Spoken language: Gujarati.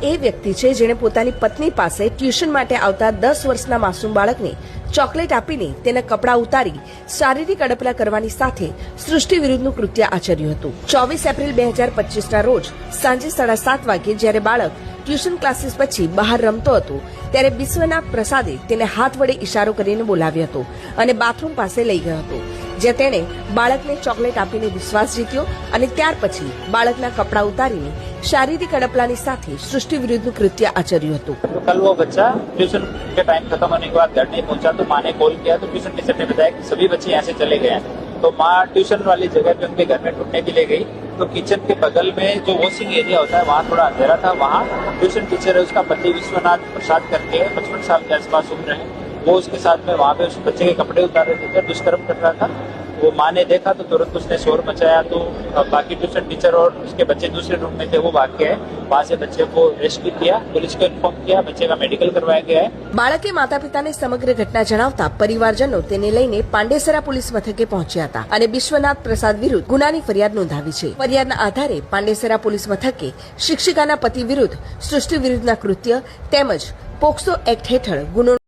એ વ્યક્તિ છે જેણે પોતાની પત્ની પાસે ટ્યુશન માટે આવતા 10 વર્ષના માસૂમ બાળકને ચોકલેટ આપીને તેના કપડાં ઉતારી શારીરિક અડપલા કરવાની સાથે સૃષ્ટિ વિરુદ્ધનું કૃત્ય આચર્યું હતું। 24 એપ્રિલ 2025ના રોજ સાંજે 7:30 વાગે જ્યારે બાળક ટ્યુશન ક્લાસીસ પછી બહાર રમતો હતો ત્યારે બિશ્વનાથ પ્રસાદે તેને હાથ વડે ઇશારો કરીને બોલાવ્યો હતો અને બાથરૂમ પાસે લઈ ગયો હતો, જ્યાં તેણે બાળકને ચોકલેટ આપીને વિશ્વાસ જીત્યો અને ત્યાર પછી બાળકના કપડાં ઉતારીને शारीरिक अड़पलानी साथ सृष्टि विरुद्ध कृत्य आचर्યું હતું। तो कल वो बच्चा ट्यूशन के टाइम खत्म होने के बाद घर नहीं पहुंचा तो माँ ने कॉल किया तो ट्यूशन टीचर ने बताया कि सभी बच्चे यहाँ से चले गए हैं। तो माँ ट्यूशन वाली जगह पे उनके घर में ढूंढने के लिए गई तो किचन के बगल में जो वॉशिंग एरिया होता है वहाँ थोड़ा अंधेरा था। वहाँ ट्यूशन टीचर है उसका पति विश्वनाथ प्रसाद करके 55 साल के आसपास उम्र है, वो उसके साथ में वहाँ पे उस बच्चे के कपड़े उतार रहे थे, दुष्कर्म कर रहा था। वो माँ ने देखा तो तुरंत उसने शोर मचाया तो बाकी ट्यूशन टीचर और उसके बच्चे दूसरे रूम में थे, वो भाग गए। वहाँ से बच्चे को रेस्क्यू किया, पुलिस को इन्फॉर्म किया, बच्चे का मेडिकल करवाया गया है। બાળકે માતા પિતાને સમગ્ર ઘટના જણાવતા પરિવારજનો તેને લઈને પાંડેસરા પોલીસ મથકે પહોંચ્યા હતા અને વિશ્વનાથ પ્રસાદ વિરુદ્ધ ગુનાની ફરિયાદ નોંધાવી છે। ફરિયાદના આધારે પાંડેસરા પોલીસ મથકે શિક્ષિકાના પતિ વિરુદ્ધ સૃષ્ટિ વિરુદ્ધના કૃત્ય તેમજ પોક્સો એક્ટ હેઠળ ગુનો